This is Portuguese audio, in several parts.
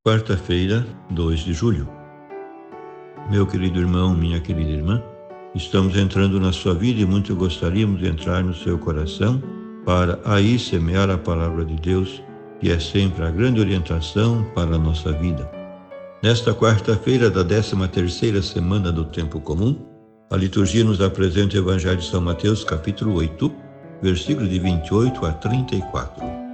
Quarta-feira, 2 de julho. Meu querido irmão, minha querida irmã, estamos entrando na sua vida e muito gostaríamos de entrar no seu coração para aí semear a palavra de Deus, que é sempre a grande orientação para a nossa vida. Nesta quarta-feira da 13ª semana do Tempo Comum, a liturgia nos apresenta o Evangelho de São Mateus, capítulo 8, versículos de 28 a 34.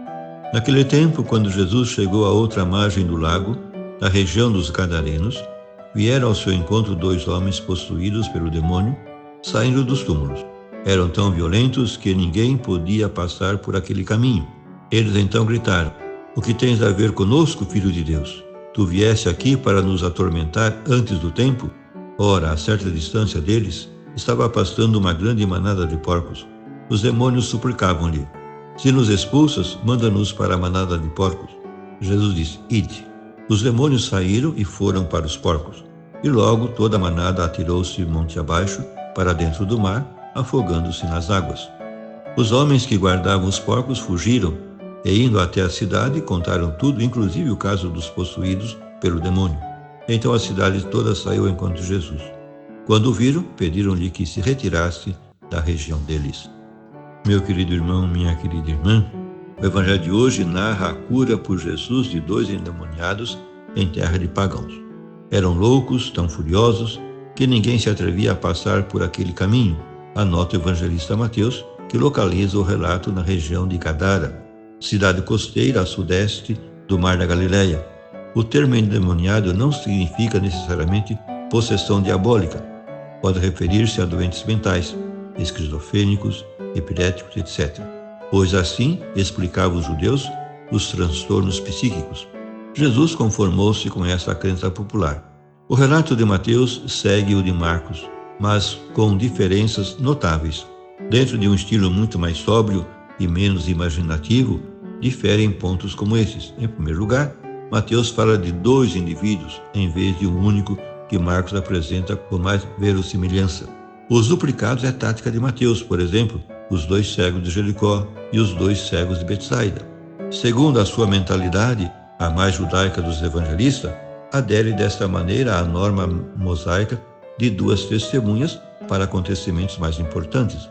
Naquele tempo, quando Jesus chegou à outra margem do lago, na região dos Gadarenos, vieram ao seu encontro 2 homens possuídos pelo demônio, saindo dos túmulos. Eram tão violentos que ninguém podia passar por aquele caminho. Eles então gritaram: "O que tens a ver conosco, Filho de Deus? Tu vieste aqui para nos atormentar antes do tempo?" Ora, a certa distância deles, estava pastando uma grande manada de porcos. Os demônios suplicavam-lhe: "Se nos expulsas, manda-nos para a manada de porcos." Jesus disse: "Ide." Os demônios saíram e foram para os porcos. E logo toda a manada atirou-se monte abaixo, para dentro do mar, afogando-se nas águas. Os homens que guardavam os porcos fugiram, e indo até a cidade, contaram tudo, inclusive o caso dos possuídos pelo demônio. Então a cidade toda saiu ao encontro de Jesus. Quando o viram, pediram-lhe que se retirasse da região deles. Meu querido irmão, minha querida irmã, o Evangelho de hoje narra a cura por Jesus de 2 endemoniados em terra de pagãos. Eram loucos, tão furiosos, que ninguém se atrevia a passar por aquele caminho, anota o evangelista Mateus, que localiza o relato na região de Gadara, cidade costeira a sudeste do Mar da Galileia. O termo endemoniado não significa necessariamente possessão diabólica. Pode referir-se a doentes mentais, esquizofrênicos, epiléticos, etc. Pois assim explicavam os judeus os transtornos psíquicos. Jesus conformou-se com essa crença popular. O relato de Mateus segue o de Marcos, mas com diferenças notáveis. Dentro de um estilo muito mais sóbrio e menos imaginativo, diferem pontos como esses. Em primeiro lugar, Mateus fala de 2 indivíduos, em vez de um único que Marcos apresenta com mais verossimilhança. Os duplicados é a tática de Mateus, por exemplo, os 2 cegos de Jericó e os 2 cegos de Betsaida. Segundo a sua mentalidade, a mais judaica dos evangelistas, adere desta maneira à norma mosaica de 2 testemunhas para acontecimentos mais importantes.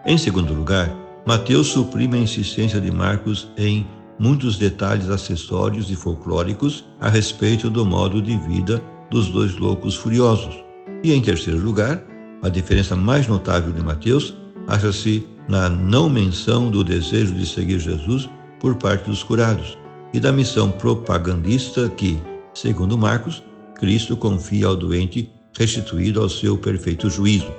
Em segundo lugar, Mateus suprime a insistência de Marcos em muitos detalhes acessórios e folclóricos a respeito do modo de vida dos 2 loucos furiosos. E em terceiro lugar, a diferença mais notável de Mateus acha-se na não menção do desejo de seguir Jesus por parte dos curados e da missão propagandista que, segundo Marcos, Cristo confia ao doente restituído ao seu perfeito juízo.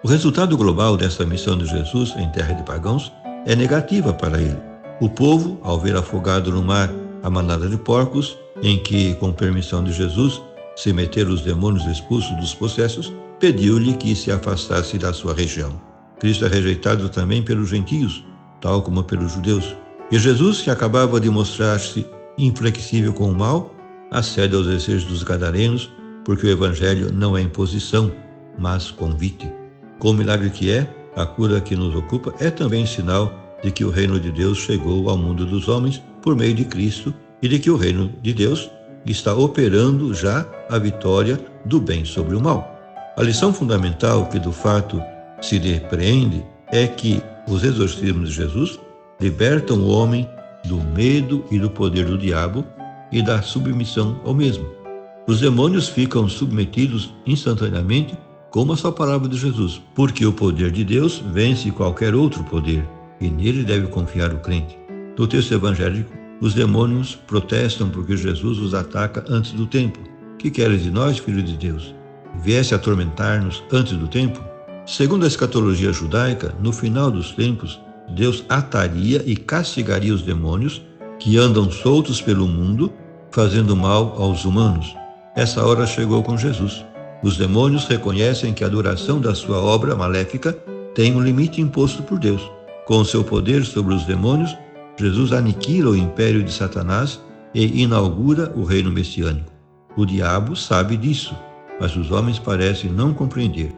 O resultado global dessa missão de Jesus em terra de pagãos é negativa para ele. O povo, ao ver afogado no mar a manada de porcos, em que, com permissão de Jesus, se meteram os demônios expulsos dos possessos, pediu-lhe que se afastasse da sua região. Cristo é rejeitado também pelos gentios, tal como pelos judeus. E Jesus, que acabava de mostrar-se inflexível com o mal, acede aos desejos dos gadarenos, porque o Evangelho não é imposição, mas convite. Com o milagre que é, a cura que nos ocupa é também sinal de que o reino de Deus chegou ao mundo dos homens por meio de Cristo e de que o reino de Deus está operando já a vitória do bem sobre o mal. A lição fundamental que do fato se depreende é que os exorcismos de Jesus libertam o homem do medo e do poder do diabo e da submissão ao mesmo. Os demônios ficam submetidos instantaneamente como a sua palavra de Jesus, porque o poder de Deus vence qualquer outro poder e nele deve confiar o crente. No texto evangélico, os demônios protestam porque Jesus os ataca antes do tempo. Que queres de nós, Filho de Deus? Viesse atormentar-nos antes do tempo? Segundo a escatologia judaica, no final dos tempos, Deus ataria e castigaria os demônios que andam soltos pelo mundo, fazendo mal aos humanos. Essa hora chegou com Jesus. Os demônios reconhecem que a duração da sua obra maléfica tem um limite imposto por Deus. Com o seu poder sobre os demônios, Jesus aniquila o império de Satanás e inaugura o reino messiânico. O diabo sabe disso, mas os homens parecem não compreender.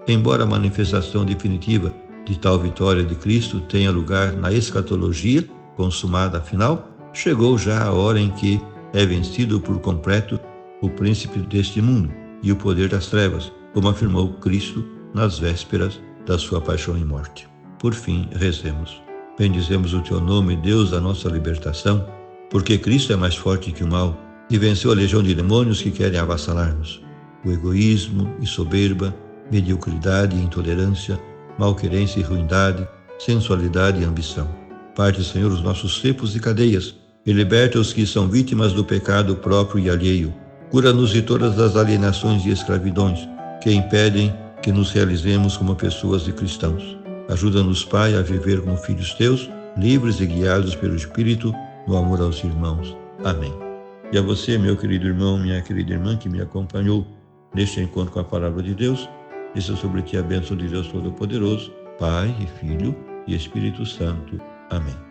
Embora a manifestação definitiva de tal vitória de Cristo tenha lugar na escatologia, consumada afinal, chegou já a hora em que é vencido por completo o príncipe deste mundo e o poder das trevas, como afirmou Cristo nas vésperas da sua paixão e morte. Por fim, rezemos. Bendizemos o teu nome, Deus da nossa libertação, porque Cristo é mais forte que o mal e venceu a legião de demônios que querem avassalar-nos. O egoísmo e soberba, mediocridade e intolerância, malquerência e ruindade, sensualidade e ambição. Parte, Senhor, os nossos cepos e cadeias e liberta os que são vítimas do pecado próprio e alheio. Cura-nos de todas as alienações e escravidões que impedem que nos realizemos como pessoas e cristãos. Ajuda-nos, Pai, a viver como filhos teus, livres e guiados pelo Espírito, no amor aos irmãos. Amém. E a você, meu querido irmão, minha querida irmã, que me acompanhou neste encontro com a Palavra de Deus, desça sobre ti a bênção de Deus Todo-Poderoso, Pai e Filho e Espírito Santo. Amém.